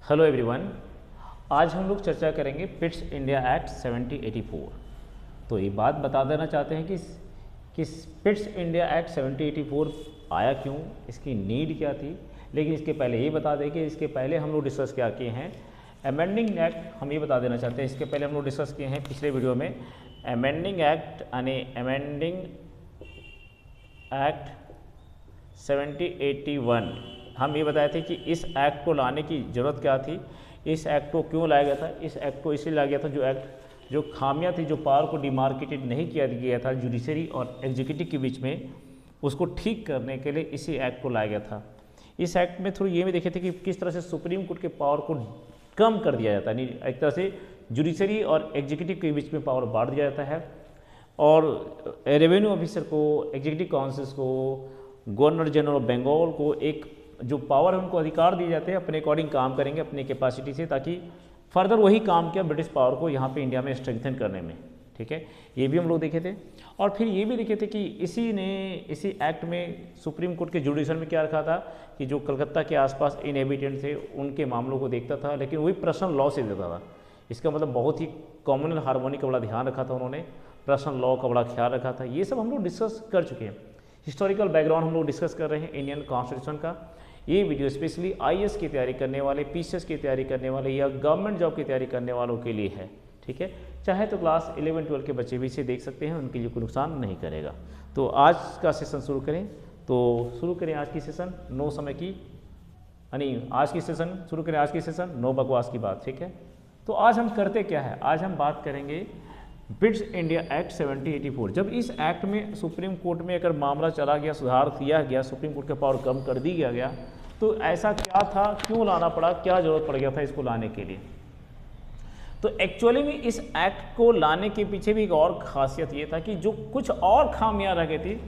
Hello everyone. आज हम लोग चर्चा करेंगे पिट्स इंडिया एक्ट 7084। तो ये बात बता देना चाहते हैं कि पिट्स इंडिया एक्ट 7084 आया क्यों, इसकी नीड क्या थी। लेकिन इसके पहले ये बता दें कि इसके पहले हम लोग डिस्कस क्या किए हैं अमेंडिंग एक्ट। हम ये बता देना चाहते हैं इसके पहले हम लोग डिस्कस किए हैं पिछले वीडियो में अमेंडिंग एक्ट यानी अमेंडिंग एक्ट 7081। हम ये बताए थे कि इस एक्ट को लाने की ज़रूरत क्या थी, इस एक्ट को क्यों लाया गया था। इस एक्ट को इसलिए लाया गया था जो खामियां थी, जो पावर को डिमार्केटेड नहीं किया गया था जुडिशरी और एग्जीक्यूटिव के बीच में, उसको ठीक करने के लिए इसी एक्ट को लाया गया था। इस एक्ट में थोड़ी ये भी देखे थे कि किस तरह से सुप्रीम कोर्ट के पावर को कम कर दिया जाता है, एक तरह से जुडिशरी और एग्जीक्यूटिव के बीच में पावर बांट दिया जाता है और रेवेन्यू ऑफिसर को, एग्जीक्यूटिव काउंसिल्स को, गवर्नर जनरल ऑफ बंगाल को एक जो पावर है उनको अधिकार दिए जाते हैं, अपने अकॉर्डिंग काम करेंगे अपनी कैपेसिटी से, ताकि फर्दर वही काम किया ब्रिटिश पावर को यहाँ पे इंडिया में स्ट्रेंथन करने में। ठीक है, ये भी हम लोग देखे थे। और फिर ये भी देखे थे कि इसी एक्ट में सुप्रीम कोर्ट के जुडिशल में क्या रखा था कि जो कलकत्ता के आसपास इनहेबिटेंट थे उनके मामलों को देखता था, लेकिन वही पर्सनल लॉ से देता था। इसका मतलब बहुत ही कॉमनल हार्मोनी का बड़ा ध्यान रखा था उन्होंने, पर्सनल लॉ का बड़ा ख्याल रखा था। ये सब हम लोग डिस्कस कर चुके हैं। हिस्टोरिकल बैकग्राउंड हम लोग डिस्कस कर रहे हैं इंडियन कॉन्स्टिट्यूशन का। ये वीडियो स्पेशली आईएएस की तैयारी करने वाले, पीसीएस की तैयारी करने वाले या गवर्नमेंट जॉब की तैयारी करने वालों के लिए है। ठीक है, चाहे तो क्लास 11-12 के बच्चे भी इसे देख सकते हैं, उनके लिए कोई नुकसान नहीं करेगा। तो आज का सेशन शुरू करें, तो शुरू करें आज की सेशन। नो समय की आज की सेशन शुरू करें, आज की सेशन नो बकवास की बात। ठीक है, तो आज हम करते क्या है, आज हम बात करेंगे पिट्स इंडिया एक्ट 7084। जब इस एक्ट में सुप्रीम कोर्ट में अगर मामला चला गया, सुधार किया गया, सुप्रीम कोर्ट का पावर कम कर दी गया, तो ऐसा क्या था, क्यों लाना पड़ा, क्या जरूरत पड़ गया था इसको लाने के लिए। तो एक्चुअली में इस एक्ट को लाने के पीछे भी एक और खासियत ये था कि जो कुछ और खामियां रह गई थी,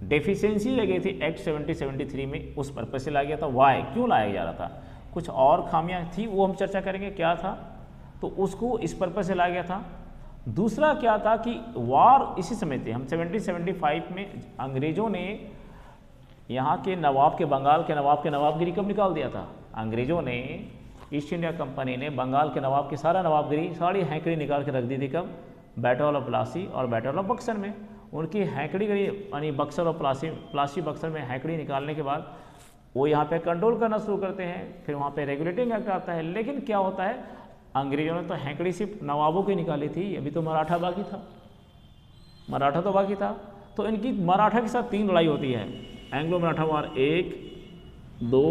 डेफिशिएंसी रह गई थी एक्ट 7073 में, उस पर्पज से लाया गया था। वाई, क्यों लाया जा रहा था, कुछ और खामियां थी, वो हम चर्चा करेंगे क्या था, तो उसको इस पर्पज से लाया गया था। दूसरा क्या था कि वार इसी समय थे, हम 1775 में अंग्रेजों ने यहाँ के नवाब के, बंगाल के नवाब के नवाबगिरी कब निकाल दिया था। अंग्रेजों ने, ईस्ट इंडिया कंपनी ने बंगाल के नवाब की सारा नवाबगिरी, सारी हैंकड़ी निकाल के रख दी थी। कब? बैटल ऑफ प्लासी और बैटल ऑफ बक्सर में। उनकी हैंकड़ी गई, यानी बक्सर और प्लासी बक्सर में हैंकड़ी निकालने के बाद वो यहाँ पे कंट्रोल करना शुरू करते हैं। फिर वहाँ पे रेगुलेटिंग एक्ट आता है। लेकिन क्या होता है, अंग्रेजों ने तो हैंकड़ी सिर्फ नवाबों की निकाली थी, अभी तो मराठा बाकी था, मराठा तो बाकी था। तो इनकी मराठा के साथ 3 लड़ाई होती है, एंग्लो मराठा वार 1, 2,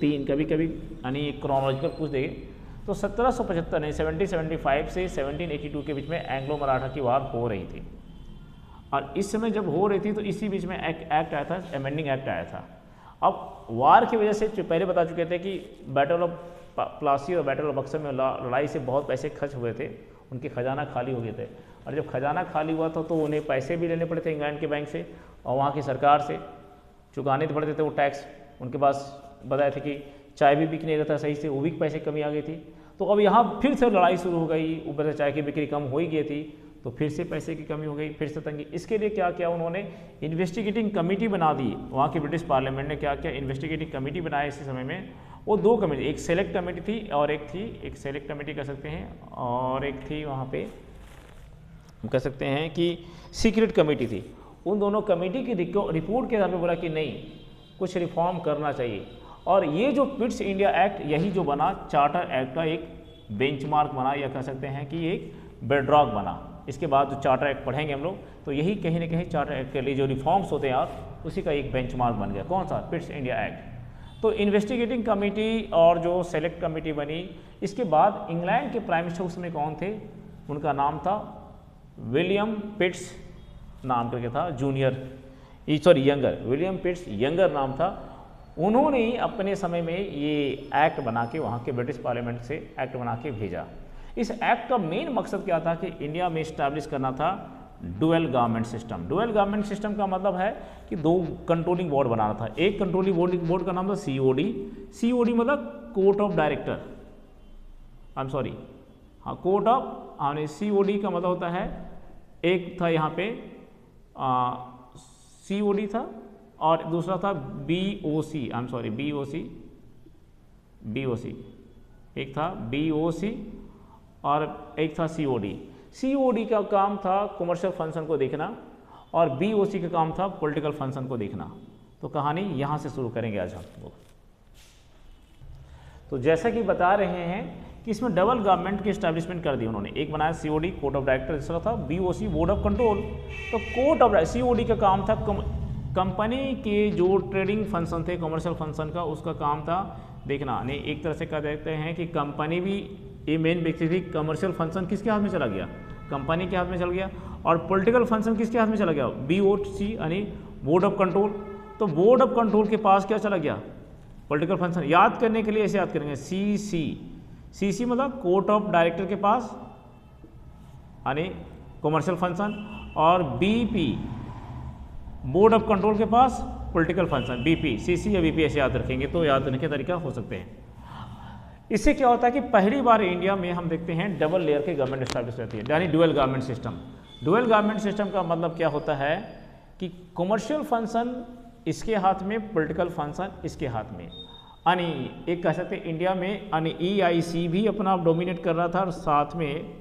3, कभी कभी यानी क्रोनोलॉजिकल पूछ देंगे तो 1775 नहीं 1775 से 1782 के बीच में एंग्लो मराठा की वार हो रही थी। और इस समय जब हो रही थी तो इसी बीच में एक्ट आया था, अमेंडिंग एक्ट आया था। अब वार की वजह से, जो पहले बता चुके थे कि बैटल ऑफ प्लासी और बैटल ऑफ बक्सर में लड़ाई से बहुत पैसे खर्च हुए थे, उनके खजाना खाली हो गए थे। और जब खजाना खाली हुआ था तो उन्हें पैसे भी लेने पड़े थे इंग्लैंड के बैंक से और वहाँ की सरकार से चुकाने पड़ते थे वो टैक्स। उनके पास बताए थे कि चाय भी बिक नहीं रहा था सही से, वो भी पैसे कमी आ गई थी। तो अब यहाँ फिर से लड़ाई शुरू हो गई, ऊपर से चाय की बिक्री कम हो ही गई थी, तो फिर से पैसे की कमी हो गई, फिर से तंगी। इसके लिए क्या किया उन्होंने, इन्वेस्टिगेटिंग कमेटी बना दी। वहाँ की ब्रिटिश पार्लियामेंट ने क्या किया, इन्वेस्टिगेटिंग कमेटी बनाया इसी समय में। वो 2 कमेटी, एक सेलेक्ट कमेटी थी और एक सेलेक्ट कमेटी कह सकते हैं, और एक थी वहाँ पे हम कह सकते हैं कि सीक्रेट कमेटी थी। उन दोनों कमेटी की रिपोर्ट के आधार पर बोला कि नहीं, कुछ रिफॉर्म करना चाहिए। और ये जो पिट्स इंडिया एक्ट, यही जो बना चार्टर एक्ट का एक बेंचमार्क बना, या कह सकते हैं कि एक बेडरॉक बना। इसके बाद जो चार्टर एक्ट पढ़ेंगे हम लोग, तो यही कहीं ना कहीं चार्टर एक्ट के लिए जो रिफॉर्म्स होते हैं यार, उसी का एक बेंचमार्क बन गया। कौन सा? Pitt's India act. तो इन्वेस्टिगेटिंग कमेटी और जो सेलेक्ट कमेटी बनी, इसके बाद इंग्लैंड के प्राइम मिनिस्टर उस समय कौन थे, उनका नाम था विलियम पिट्स नाम करके था, यंगर, विलियम पिट्स यंगर नाम था। उन्होंने ही अपने समय में ये एक्ट बना के वहाँ के ब्रिटिश पार्लियामेंट से एक्ट बना के भेजा। इस एक्ट का मेन मकसद क्या था कि इंडिया में इस्टेब्लिश करना था dual government system. Dual government system का मतलब है कि 2 कंट्रोलिंग बोर्ड बनाना था। एक कंट्रोलिंग बोर्ड का नाम था सीओडी मतलब court of director, court of, COD का मतलब होता है, एक था यहाँ पे सीओडी था और दूसरा था बीओसी, एक था BOC और एक था COD। COD का काम था कमर्शियल फंक्शन को देखना और BOC का काम था पॉलिटिकल फंक्शन को देखना। तो कहानी यहाँ से शुरू करेंगे आज हम लोग। तो जैसा कि बता रहे हैं कि इसमें डबल गवर्नमेंट की एस्टैब्लिशमेंट कर दी उन्होंने। एक बनाया COD कोर्ट ऑफ डायरेक्टर, दूसरा था BOC बोर्ड ऑफ कंट्रोल। तो कोर्ट ऑफ COD का काम था कंपनी के जो ट्रेडिंग फंक्शन थे कमर्शियल फंक्शन का, उसका काम था देखना। नहीं, एक तरह से कह देते हैं कि कंपनी भी ये मेन व्यक्ति थी। कमर्शियल फंक्शन किसके हाथ में चला गया? कंपनी के हाथ में चल गया। और पॉलिटिकल फंक्शन किसके हाथ में चला गया? BOC यानी बोर्ड ऑफ कंट्रोल। तो बोर्ड ऑफ कंट्रोल के पास क्या चला गया? Political function. याद करने के लिए ऐसे याद करेंगे, CC मतलब कोर्ट ऑफ डायरेक्टर के पास यानी कमर्शियल फंक्शन, और BP बोर्ड ऑफ कंट्रोल के पास पॉलिटिकल फंक्शन। BP, CC या BP ऐसे याद रखेंगे तो याद रखने के तरीका हो सकते हैं। इससे क्या होता है कि पहली बार इंडिया में हम देखते हैं डबल लेयर की गवर्नमेंट एस्टैब्लिश रहती है, यानी dual government system. Dual government system का मतलब क्या होता है कि कमर्शियल फंक्शन इसके हाथ में, पॉलिटिकल फंक्शन इसके हाथ में। यानी एक कह सकते हैं इंडिया में यानी EIC भी अपना डोमिनेट कर रहा था और साथ में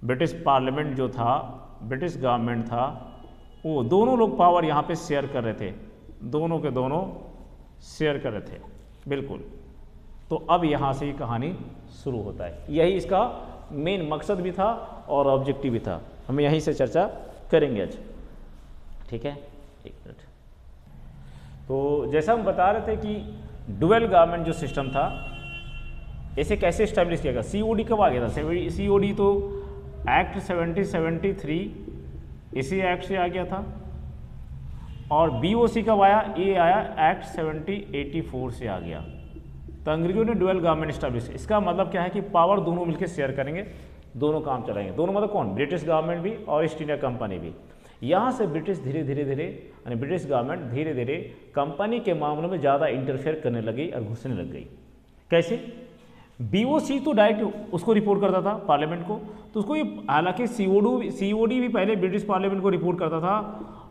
ब्रिटिश पार्लियामेंट जो था, ब्रिटिश गवर्नमेंट था, वो दोनों लोग पावर यहाँ पे शेयर कर रहे थे। दोनों के दोनों शेयर कर रहे थे, बिल्कुल। तो अब यहाँ से ये कहानी शुरू होता है। यही इसका मेन मकसद भी था और ऑब्जेक्टिव भी था। हम यहीं से चर्चा करेंगे आज, ठीक है। एक मिनट। तो जैसा हम बता रहे थे कि डुअल गवर्नमेंट जो सिस्टम था, ऐसे कैसे इस्टेब्लिश किया गया? COD कब आ गया था? COD तो एक्ट 7073 इसी एक्ट से आ गया था। और BOC कब आया? ये आया एक्ट 7084 से आ गया। तो अंग्रेजों ने डुअल गवर्नमेंट इस्टेब्लिश। इसका मतलब क्या है कि पावर दोनों मिलकर शेयर करेंगे, दोनों काम चलाएंगे। दोनों मतलब कौन? ब्रिटिश गवर्नमेंट भी और ईस्ट इंडिया कंपनी भी। यहाँ से ब्रिटिश धीरे धीरे यानी ब्रिटिश गवर्नमेंट धीरे धीरे कंपनी के मामलों में ज़्यादा इंटरफेयर करने लगी और घुसने लग गई। कैसे? BOC तो डायरेक्ट उसको रिपोर्ट करता था पार्लियामेंट को, तो उसको ये, हालांकि COD भी पहले ब्रिटिश पार्लियामेंट को रिपोर्ट करता था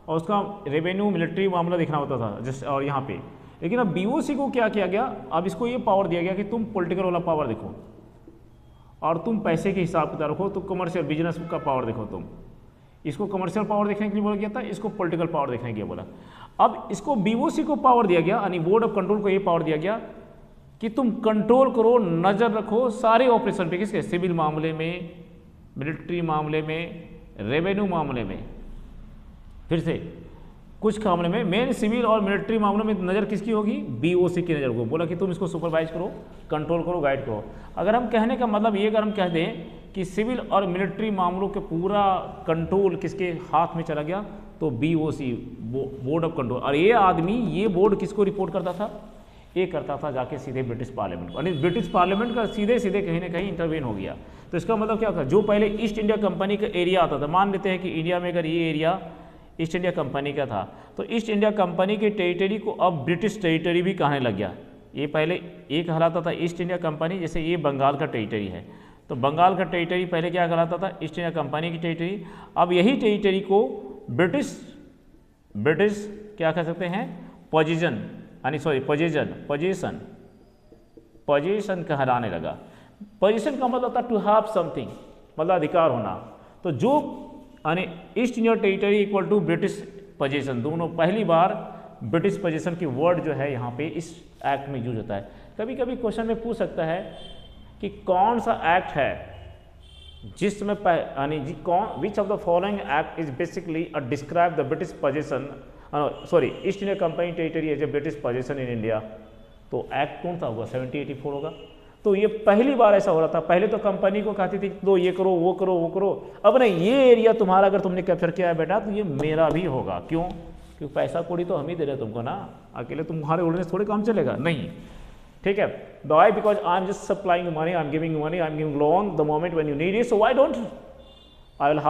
और उसका रेवेन्यू मिलिट्री मामला देखना होता था जस्ट। और यहाँ पे लेकिन अब BOC को क्या किया गया? अब इसको ये पावर दिया गया कि तुम पॉलिटिकल वाला पावर देखो और तुम पैसे के हिसाब किताब रखो, तो कमर्शियल बिजनेस का पावर देखो। तुम इसको कमर्शियल पावर देखने के लिए बोला गया था, इसको पॉलिटिकल पावर देखने के लिए बोला। अब इसको BOC को पावर दिया गया, यानी बोर्ड ऑफ कंट्रोल को ये पावर दिया गया कि तुम कंट्रोल करो, नज़र रखो सारे ऑपरेशन पे। किसके? सिविल मामले में, मिलिट्री मामले में, रेवेन्यू मामले में। फिर से कुछ मामले में, मेन सिविल और मिलिट्री मामलों में नज़र किसकी होगी? BOC की नज़र को बोला कि तुम इसको सुपरवाइज करो, कंट्रोल करो, गाइड करो। अगर हम कहने का मतलब ये, अगर हम कह दें कि सिविल और मिलिट्री मामलों के पूरा कंट्रोल किसके हाथ में चला गया, तो BOC बोर्ड ऑफ कंट्रोल। और ये आदमी, ये बोर्ड किसको रिपोर्ट करता था? ये करता था जाके सीधे ब्रिटिश पार्लियामेंट को। यानी ब्रिटिश पार्लियामेंट का सीधे सीधे कहीं ना कहीं इंटरवेन हो गया। तो इसका मतलब क्या था? जो पहले ईस्ट इंडिया कंपनी का एरिया आता था, मान लेते हैं कि इंडिया में अगर ये एरिया ईस्ट इंडिया कंपनी का था, तो ईस्ट इंडिया कंपनी के टेरिटरी को अब ब्रिटिश टेरिटरी भी कहने लग गया। ये पहले एक कहलाता था ईस्ट इंडिया कंपनी, जैसे ये बंगाल का टेरिटरी है, तो बंगाल का टेरिटरी पहले क्या कहलाता था? ईस्ट इंडिया कंपनी की टेरिटरी। अब यही टेरिटरी को ब्रिटिश क्या कह सकते हैं? पोजीशन कहलाने लगा। पोजीशन का मतलब था टू हैव समथिंग, मतलब अधिकार होना। तो जो यानी East India territory equal to British position, दोनों पहली बार ब्रिटिश पोजीशन की वर्ड जो है यहाँ पे इस एक्ट में यूज होता है। कभी कभी क्वेश्चन में पूछ सकता है कि कौन सा एक्ट है जिसमें यानी which of the following act is basically describe the British position, East India Company territory as a British position in India. तो एक्ट कौन सा होगा? 7084 होगा। तो ये पहली बार ऐसा हो रहा था। पहले तो कंपनी को कहती थी तो ये करो, वो करो, वो करो। अब नहीं, ये एरिया तुम्हारा अगर तुमने कैप्चर किया है बेटा, तो ये मेरा भी होगा। क्यों? क्योंकि पैसा कौड़ी तो हम ही दे रहे तुमको ना, अकेले तुम्हारे उड़ने से थोड़े काम चलेगा। नहीं, ठीक है। Why? Because I am just supplying money, I am giving money, I am giving loan the moment when you need it, so why don't I will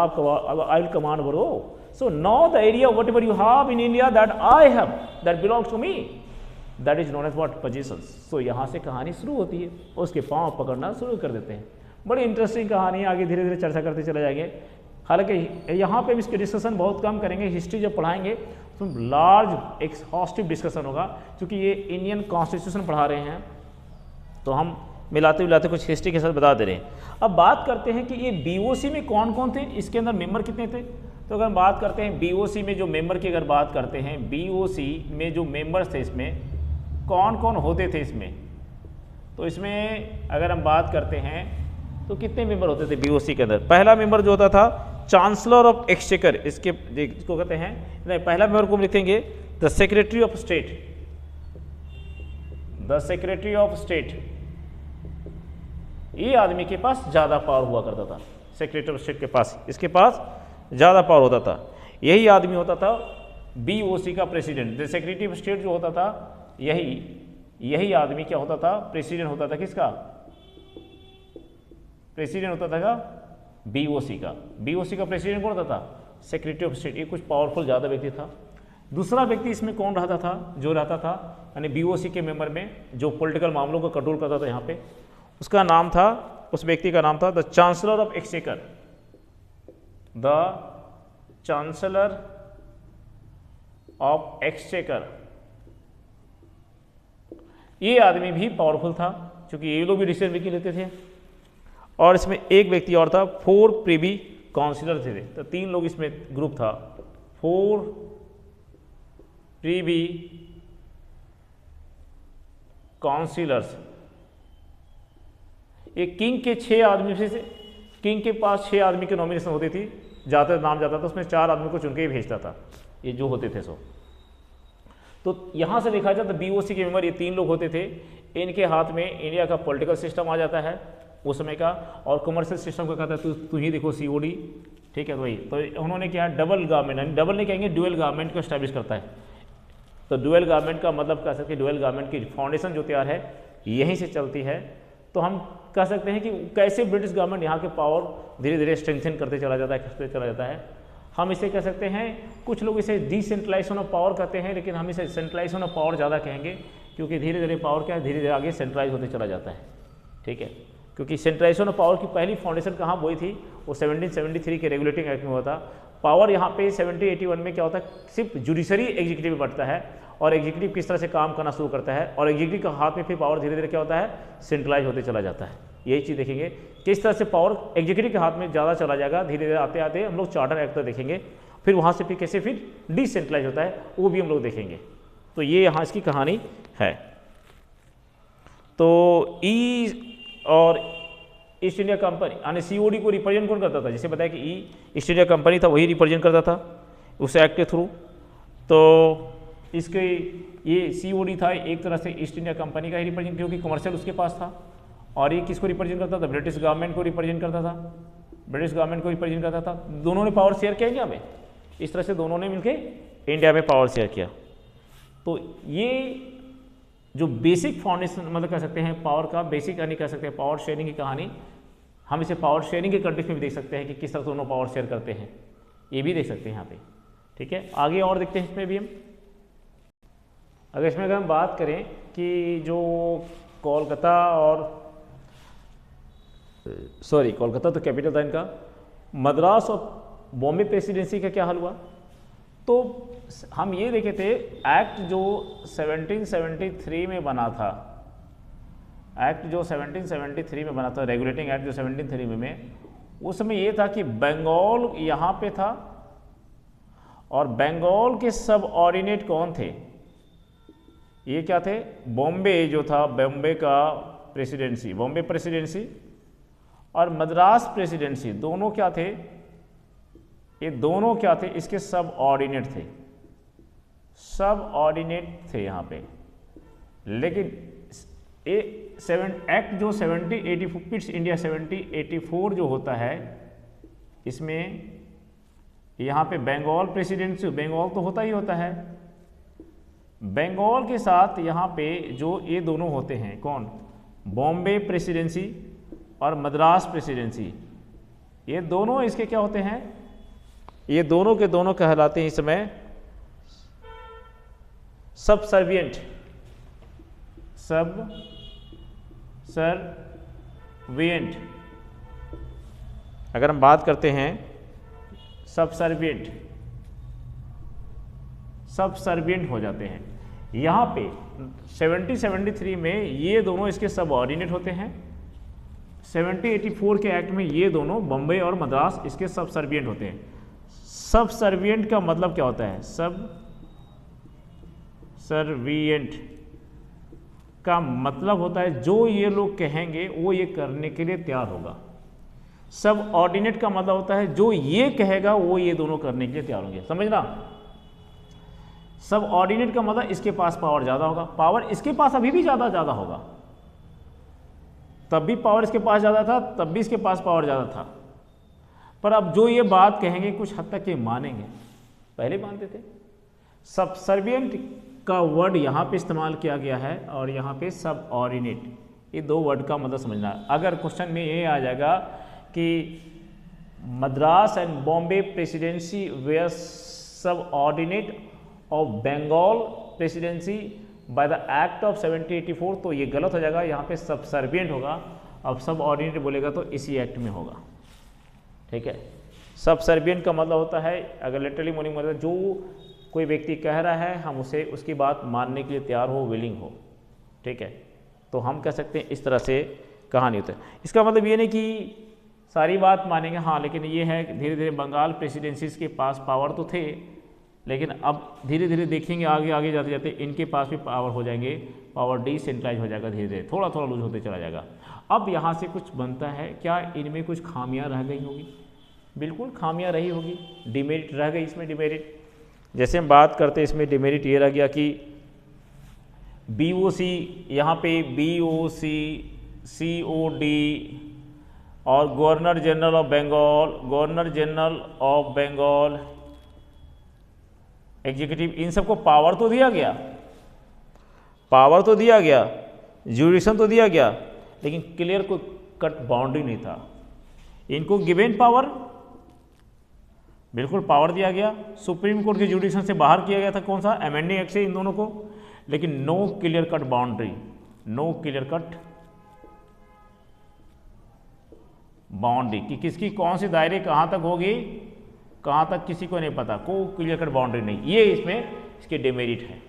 command bro. So now the area whatever you have in India that I have, that belongs to me, that is known as what? Possessions. So यहाँ से कहानी शुरू होती है, उसके पाँव पकड़ना शुरू कर देते हैं। बड़ी इंटरेस्टिंग कहानी, आगे धीरे धीरे चर्चा करते चले जाएंगे। हालांकि यहाँ पे इसके डिस्कशन बहुत कम करेंगे, हिस्ट्री जब पढ़ाएंगे तो लार्ज एक्सहॉस्टिव डिस्कशन होगा। क्योंकि ये इंडियन कॉन्स्टिट्यूशन पढ़ा रहे हैं, तो हम मिलाते मिलाते कुछ हिस्ट्री के साथ बता दे रहे हैं। अब बात करते हैं कि ये BOC में कौन कौन थे, इसके अंदर मेंबर कितने थे। तो अगर हम बात करते हैं BOC में जो मेंबर की अगर बात करते हैं, BOC में जो मेंबर्स थे इसमें कौन कौन होते थे इसमें, तो इसमें अगर हम बात करते हैं तो कितने मेंबर होते थे BOC के अंदर। पहला मेंबर जो होता था चांसलर ऑफ एक्सचेकर, इसको कहते हैं, नहीं पहला मेंबर को हम लिखेंगे the secretary of state, the secretary of state. ये आदमी के पास ज़्यादा पावर हुआ करता था, सेक्रेटरी ऑफ स्टेट के पास, इसके पास ज़्यादा पावर होता था। यही आदमी होता था BOC का president. The secretary of state जो होता था, यही आदमी क्या होता था, प्रेसिडेंट होता था। किसका प्रेसिडेंट होता था? BOC का। BOC का प्रेसिडेंट कौन होता था? Secretary of state. ये कुछ पावरफुल ज़्यादा व्यक्ति था। दूसरा व्यक्ति इसमें कौन रहता था, जो रहता था यानी BOC के मेंबर में जो पॉलिटिकल मामलों को कंट्रोल करता था यहाँ पे, उसका नाम था, उस व्यक्ति का नाम था the chancellor of exchequer, the chancellor of exchequer. ये आदमी भी पावरफुल था क्योंकि ये लोग भी डिसीजन मेकिंग लेते थे। और इसमें एक व्यक्ति और था, 4 प्रिवी काउंसिलर थे। तो 3 लोग इसमें ग्रुप था, 4 प्रिवी काउंसिलर्स। एक किंग के 6 आदमी से, किंग के पास 6 आदमी की नॉमिनेशन होती थी, नाम जाता था, उसमें 4 आदमी को चुन के ही भेजता था, ये जो होते थे सो। तो यहाँ से देखा जाए तो BOC के मेंबर ये 3 लोग होते थे। इनके हाथ में इंडिया का पॉलिटिकल सिस्टम आ जाता है उस समय का, और कमर्शियल सिस्टम का कहता है तू ही देखो COD, ठीक है। तो वही तो उन्होंने क्या है, डबल गवर्नमेंट, डबल नहीं कहेंगे, ड्यूअल गवर्नमेंट को स्टैब्लिश करता है। तो ड्यूअल गवर्नमेंट का मतलब कह सकते हैं ड्यूअल गवर्नमेंट की फाउंडेशन जो तैयार है यहीं से चलती है। तो हम कह सकते हैं कि कैसे ब्रिटिश गवर्नमेंट यहाँ के पावर धीरे धीरे स्ट्रेंथन करते चला जाता है। हम इसे कह सकते हैं, कुछ लोग इसे डिसेंट्रलाइजेशन ऑफ पावर कहते हैं, लेकिन हम इसे सेंट्रलाइजेशन ऑफ पावर ज़्यादा कहेंगे, क्योंकि धीरे धीरे पावर क्या है, धीरे धीरे आगे सेंट्रलाइज होते चला जाता है, ठीक है। क्योंकि सेंट्रलाइजेशन ऑफ पावर की पहली फाउंडेशन कहाँ हुई थी, वो 1773 के रेगुलेटिंग एक्ट में हुआ था। पावर यहाँ पे 1781 में क्या होता है, सिर्फ जुडिशरी एग्जीक्यूटिव में बढ़ता है, और एग्जीक्यूटिव किस तरह से काम करना शुरू करता है, और एग्जीक्यूटिव का हाथ में फिर पावर धीरे धीरे क्या होता है, सेंट्रलाइज होते चला जाता है। यही चीज़ देखेंगे किस तरह से पावर एग्जीक्यूटिव के हाथ में ज़्यादा चला जाएगा, धीरे धीरे आते आते हम लोग चार्टर एक्ट तक देखेंगे, फिर वहाँ से फिर कैसे फिर डिसेंट्रलाइज होता है वो भी हम लोग देखेंगे। तो ये यहाँ इसकी कहानी है। तो और ईस्ट इंडिया कंपनी यानी COD को रिप्रेजेंट कौन करता था, जैसे बताया कि ईस्ट इंडिया कंपनी था वही रिप्रेजेंट करता था उस एक्ट के थ्रू। तो इसके ये COD था एक तरह से ईस्ट इंडिया कंपनी का ही रिप्रेजेंट, क्योंकि कमर्शियल उसके पास था। और ये किसको रिप्रेजेंट करता था, ब्रिटिश गवर्नमेंट को रिप्रेजेंट करता था, ब्रिटिश गवर्नमेंट को रिप्रेजेंट करता था। दोनों ने पावर शेयर किया इंडिया में, इस तरह से दोनों ने मिलकर इंडिया में पावर शेयर किया। तो ये जो बेसिक फाउंडेशन मतलब कह सकते हैं पावर का बेसिक यानी कह सकते हैं पावर शेयरिंग की कहानी, हम इसे पावर शेयरिंग के कंटेक्स्ट में भी देख सकते हैं कि किस तरह दोनों पावर शेयर करते हैं, ये भी देख सकते हैं यहाँ पे, ठीक है। आगे और देखते हैं इसमें भी हम। अगर हम बात करें कि जो कोलकाता और कोलकाता तो कैपिटल था इनका, मद्रास और बॉम्बे प्रेसिडेंसी का क्या हाल हुआ, तो हम ये देखे थे एक्ट जो 1773 में बना था, एक्ट जो 1773 में बना था, रेगुलेटिंग एक्ट जो 1773 में, उस समय ये था कि बंगाल यहाँ पे था, और बंगाल के सब ऑर्डिनेट कौन थे, ये क्या थे, बॉम्बे जो था, बॉम्बे का प्रेसिडेंसी, बॉम्बे प्रेसिडेंसी और मद्रास प्रेसिडेंसी, दोनों क्या थे, ये दोनों क्या थे, इसके सब ऑर्डिनेट थे, सब ऑर्डिनेट थे यहाँ पे। लेकिन एक्ट जो 1784 इंडिया 1784 जो होता है, इसमें यहाँ पे बंगाल प्रेसिडेंसी, बंगाल तो होता ही होता है, बंगाल के साथ यहाँ पे जो ये दोनों होते हैं कौन, बॉम्बे प्रेसिडेंसी और मद्रास प्रेसिडेंसी, ये दोनों इसके क्या होते हैं, ये दोनों के दोनों कहलाते हैं इस समय सबसर्विएंट, सबसर्विएंट। अगर हम बात करते हैं सबसर्विएंट हो जाते हैं, यहाँ पे 70-73 में ये दोनों इसके सब ऑर्डिनेट होते हैं, 70-84 के एक्ट में ये दोनों बम्बई और मद्रास इसके सब सर्विएंट होते हैं। सब सर्विएंट का मतलब क्या होता है? सब सर्विएंट का मतलब होता है जो ये लोग कहेंगे वो ये करने के लिए तैयार होगा। सब ऑर्डिनेट का मतलब होता है जो ये कहेगा वो ये दोनों करने के लिए तैयार होंगे। समझना, सब ऑर्डिनेट का मतलब इसके पास पावर ज़्यादा होगा, पावर इसके पास अभी भी ज़्यादा होगा, तब भी पावर इसके पास ज़्यादा था, तब भी इसके पास पावर ज़्यादा था, पर अब जो ये बात कहेंगे कुछ हद तक ये मानेंगे, पहले मानते थे। सबसर्विएंट का वर्ड यहाँ पे इस्तेमाल किया गया है और यहाँ पे सब ऑर्डिनेट, ये दो वर्ड का मतलब समझना है। अगर क्वेश्चन में ये आ जाएगा कि Madras and Bombay presidency were subordinate of Bengal presidency by the act of 7084, तो ये गलत हो जाएगा, यहाँ पे सबसर्विएंट होगा। अब सब ऑर्डिनेट बोलेगा तो इसी एक्ट में होगा, ठीक है। सबसर्विएंट का मतलब होता है, अगर लिटरली मीनिंग मतलब जो कोई व्यक्ति कह रहा है हम उसे उसकी बात मानने के लिए तैयार हो, विलिंग हो, ठीक है। तो हम कह सकते हैं इस तरह से कहानी होता है। इसका मतलब ये नहीं कि सारी बात मानेंगे, हाँ, लेकिन ये है कि धीरे धीरे बंगाल प्रेसिडेंसीज के पास पावर तो थे, लेकिन अब धीरे धीरे देखेंगे आगे आगे जाते जाते इनके पास भी पावर हो जाएंगे, पावर डिसेंट्रलाइज हो जाएगा, धीरे धीरे थोड़ा थोड़ा लूज होते चला जाएगा। अब यहाँ से कुछ बनता है, क्या इनमें कुछ खामियां रह गई होगी? बिल्कुल खामियां रही होगी, डिमेरिट रह गई इसमें, डिमेरिट। जैसे हम बात करते हैं इसमें डिमेरिट ये रह गया कि BOC, यहाँ पे BOC, COD और governor general of Bengal, governor general of Bengal executive, इन सबको पावर तो दिया गया, पावर तो दिया गया, ज्यूरिडिक्शन तो दिया गया, लेकिन क्लियर कोई कट बाउंड्री नहीं था। इनको गिवन पावर, बिल्कुल पावर दिया गया, सुप्रीम कोर्ट के ज्यूरिडिक्शन से बाहर किया गया था, कौन सा? अमेंडिंग एक्ट से इन दोनों को, लेकिन no clear cut boundary, no clear cut boundary कि किसकी कौन सी दायरे कहाँ तक होगी, कहाँ तक किसी को नहीं पता, को क्लियर कट बाउंड्री नहीं। ये इसमें इसके डिमेरिट है,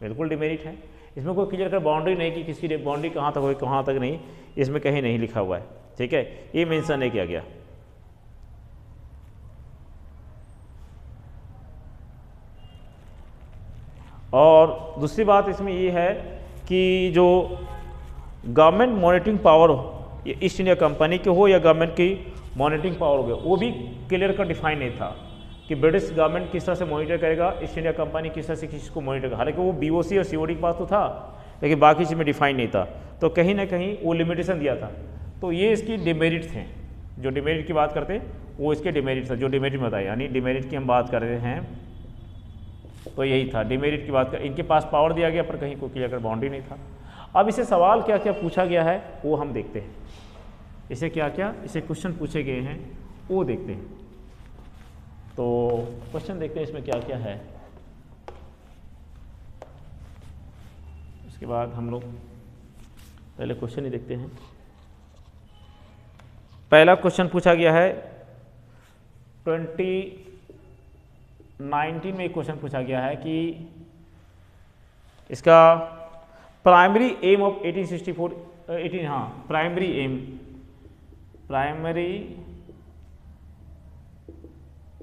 बिल्कुल डिमेरिट है। इसमें कोई क्लियर कट बाउंड्री नहीं कि किसकी बाउंड्री कहाँ तक होगी कहाँ तक नहीं, इसमें कहीं नहीं लिखा हुआ है, ठीक है, ये मेंशन नहीं किया गया। और दूसरी बात इसमें ये है कि जो गवर्नमेंट मॉनिटरिंग पावर हो, ये ईस्ट इंडिया कंपनी की हो या गवर्नमेंट की मॉनिटरिंग पावर हो गया, वो भी क्लियर कट डिफाइन नहीं था कि ब्रिटिश गवर्नमेंट किस तरह से मॉनिटर करेगा, ईस्ट इंडिया कंपनी किस तरह से किसको मॉनिटर करेगा। हालांकि वो BOC और COD के पास तो था, लेकिन बाकी चीज़ में डिफाइन नहीं था, तो कहीं ना कहीं वो लिमिटेशन दिया था। तो ये इसकी डिमेरिट थे, जो डिमेरिट की बात करते वो इसके डिमेरिट था, जो डिमेरिट में बताया, यानी डिमेरिट की हम बात कर रहे हैं तो यही था, डिमेरिट की बात कर। इनके पास पावर दिया गया पर कहीं कोई क्लियर कट बाउंड्री नहीं था। अब इसे सवाल क्या क्या पूछा गया है वो हम देखते हैं, इसे क्या क्या इसे क्वेश्चन पूछे गए हैं वो देखते हैं। तो क्वेश्चन देखते हैं इसमें क्या क्या है, उसके बाद हम लोग पहले क्वेश्चन ही देखते हैं। पहला क्वेश्चन पूछा गया है 2019 में एक क्वेश्चन पूछा गया है कि इसका प्राइमरी एम ऑफ 1864 हाँ प्राइमरी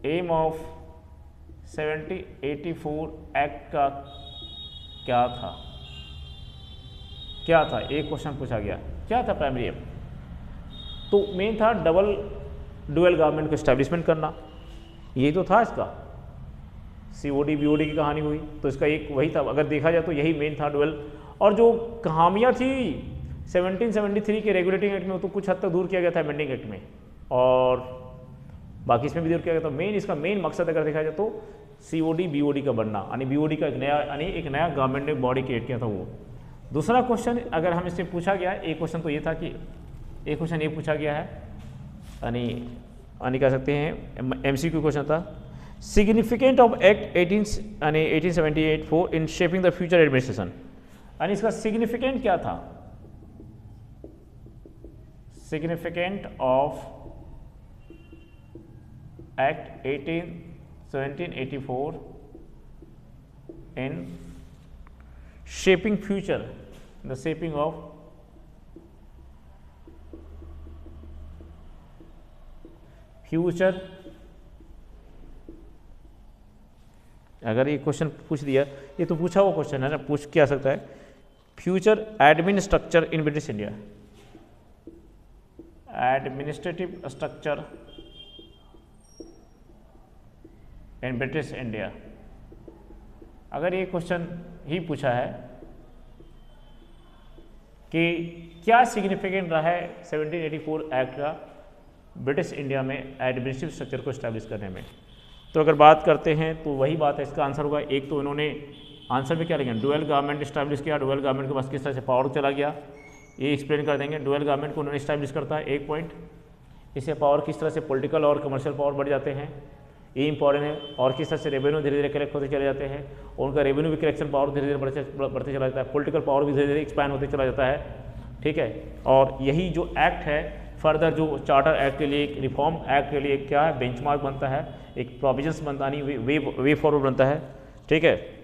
एम ऑफ 7084 एक्ट का क्या था एक क्वेश्चन पूछा गया, क्या था प्राइमरी एम? तो मेन था डुअल गवर्नमेंट को एस्टैब्लिशमेंट करना, ये तो था इसका। COD BOD की कहानी हुई तो इसका एक वही था, अगर देखा जाए तो यही मेन था, डुअल। और जो कहानियाँ थी 1773 के रेगुलेटिंग एक्ट में, वो तो कुछ हद तक दूर किया गया था अमेंडिंग एक्ट में, और बाकी इसमें भी दूर किया गया था। मेन इसका मेन मकसद अगर देखा जाए तो COD BOD का बनना, यानी BOD का एक नया गवर्नमेंट ने बॉडी क्रिएट किया था वो। दूसरा क्वेश्चन अगर हम इससे पूछा गया, एक क्वेश्चन तो ये था कि एक क्वेश्चन ये पूछा गया है, यानी कह सकते हैं MCQ क्वेश्चन था, significant of act 1878 in shaping the future administration, यानी इसका सिग्निफिकेंट क्या था? Significant of act 1784 in shaping future, the shaping of future. अगर ये क्वेश्चन पूछ दिया, ये तो पूछा हुआ क्वेश्चन है ना, पूछ क्या सकता है, future admin structure in British India, administrative structure in British India. अगर ये क्वेश्चन ही पूछा है कि क्या सिग्निफिकेंट रहा है 1784 एक्ट का ब्रिटिश इंडिया में एडमिनिस्ट्रेटिव स्ट्रक्चर को इस्टेब्लिश करने में, तो अगर बात करते हैं तो वही बात है, इसका आंसर होगा, एक तो इन्होंने आंसर में क्या लिखा, डुअल गवर्नमेंट इस्टेब्लिश किया, डुअल गवर्नमेंट के पास किस तरह से पावर चला गया, ये एक्सप्लेन कर देंगे। डुअल गवर्नमेंट को उन्होंने इस्टेब्लिश करता है, एक पॉइंट, इससे पावर किस तरह से पॉलिटिकल और कमर्शियल पावर बढ़ जाते हैं, ये इंपॉर्टेंट है, और किस तरह से रेवेन्यू धीरे धीरे कलेक्ट होते चले जाते हैं, और उनका रेवेन्यू भी कलेक्शन पावर धीरे धीरे बढ़ते चला जाता है, पॉलिटिकल पावर भी धीरे धीरे एक्सपैंड होते चला जाता है, ठीक है। और यही जो एक्ट है फर्दर जो चार्टर एक्ट के लिए, एक रिफॉर्म एक्ट के लिए क्या है, बेंचमार्क बनता है, एक प्रोविजंस बनता नहीं, वे फॉरवर्ड बनता है, ठीक है।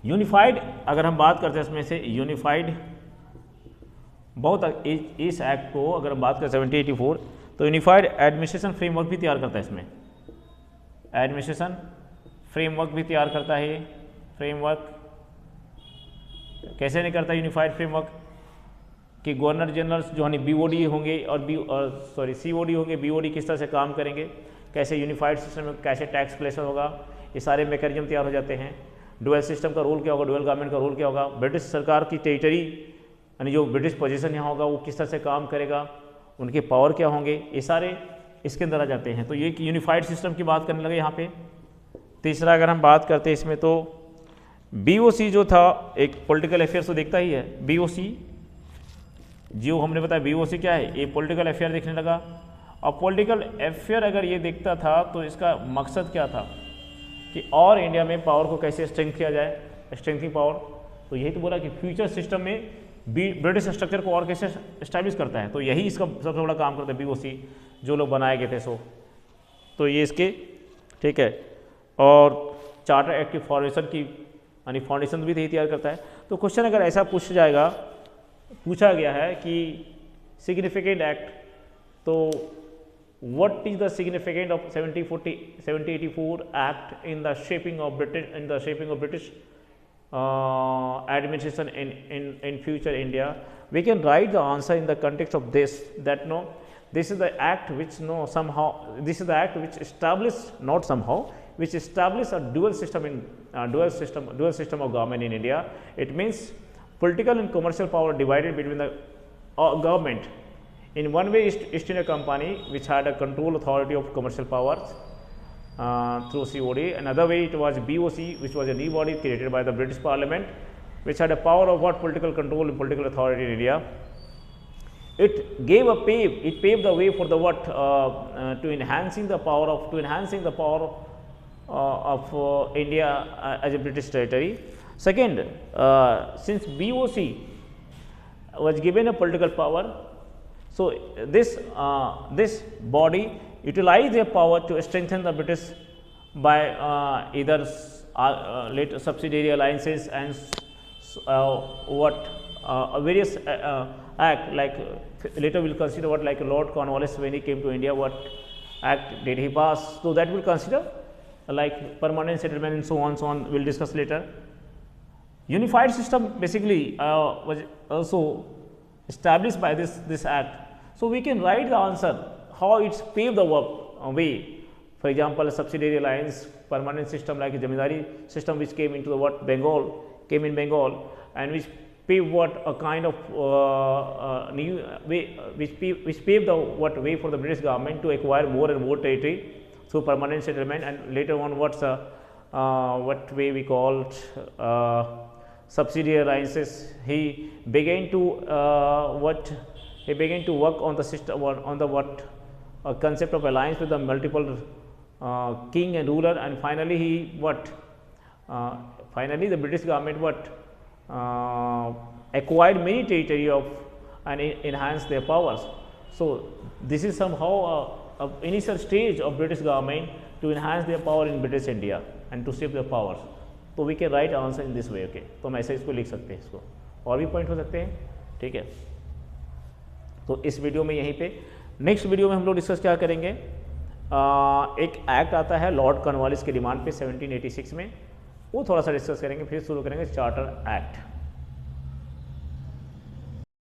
यूनिफाइड अगर हम बात करते हैं इसमें से यूनिफाइड बहुत इस एक्ट को अगर हम बात करें 1784 तो यूनिफाइड एडमिनिस्ट्रेशन फ्रेमवर्क भी तैयार करता है, इसमें एडमिनिस्ट्रेशन फ्रेमवर्क भी तैयार करता है। ये फ्रेमवर्क कैसे नहीं करता यूनिफाइड फ्रेमवर्क, कि गवर्नर जनरल्स जो है बीओडी होंगे और सीओडी होंगे, बीओडी किस तरह से काम करेंगे, कैसे यूनिफाइड सिस्टम में कैसे टैक्स कलेक्शन होगा, ये सारे मैकेनिज्म तैयार हो जाते हैं। डुअल सिस्टम का रोल क्या होगा, डुअल गवर्नमेंट का रोल क्या होगा, ब्रिटिश सरकार की टेरिटरी यानी जो ब्रिटिश पोजीशन यहाँ होगा वो किस तरह से काम करेगा, उनके पावर क्या होंगे, ये सारे इसके अंदर आ जाते हैं। तो ये यूनिफाइड सिस्टम की बात करने लगे यहाँ पे। तीसरा अगर हम बात करते हैं इसमें तो बीओसी जो था एक पॉलिटिकल अफेयर्स तो देखता ही है, बीओसी जो हमने बताया बीओसी क्या है, ये पॉलिटिकल अफेयर देखने लगा। और पॉलिटिकल अफेयर अगर ये देखता था तो इसका मकसद क्या था कि और इंडिया में पावर को कैसे स्ट्रेंथ किया जाए, स्ट्रेंथिंग पावर। तो यही तो बोला कि फ्यूचर सिस्टम में ब्रिटिश स्ट्रक्चर को और कैसे इस्टेब्लिश करता है, तो यही इसका सबसे बड़ा काम करता है बीओसी जो लोग बनाए गए थे। तो ये इसके ठीक है। और चार्टर एक्ट की फॉर्मेशन की यानी फाउंडेशन भी यही तैयार करता है। तो क्वेश्चन अगर ऐसा पूछा गया है कि सिग्निफिकेंट एक्ट, तो what is the significance of 1784 act in the shaping of British administration in future India? We can write the answer in the context of this, that no, this is the act which which established a dual system of government in India. It means political and commercial power divided between the government. In one way, East India Company, which had a control authority of commercial powers through COD. Another way, it was BOC, which was a new body created by the British Parliament, which had a power of political control and political authority in India. It paved the way for the to enhancing the power of India as a British territory. Second, since BOC was given a political power, so this body utilized their power to strengthen the British by either later subsidiary alliances and various act, like later we will consider what, like Lord Cornwallis when he came to India, what act did he pass. So that we will consider like permanent settlement and so on we will discuss later. Unified system basically was also established by this act. So we can write the answer how it's paved the way. For example, a subsidiary alliance, permanent system like a Jamindari system which came into the came in Bengal, and which paved a kind of new way, which paved the way for the British government to acquire more and more territory through permanent settlement. And later on, what way we called subsidiary alliances. He began to work on the system, on the concept of alliance with the multiple king and ruler, and finally finally the British government acquired many territory and enhanced their powers. So this is somehow a initial stage of British government to enhance their power in British India and to shape their powers. तो we can write answer in this way. Okay, तो हम ऐसे इसको लिख सकते हैं, इसको और भी पॉइंट हो सकते हैं, ठीक है। तो इस वीडियो में यहीं पे, नेक्स्ट वीडियो में हम लोग डिस्कस क्या करेंगे, एक एक्ट आता है लॉर्ड कॉर्नवालिस के डिमांड पे 1786 में, वो थोड़ा सा डिस्कस करेंगे। फिर शुरू करेंगे चार्टर एक्ट।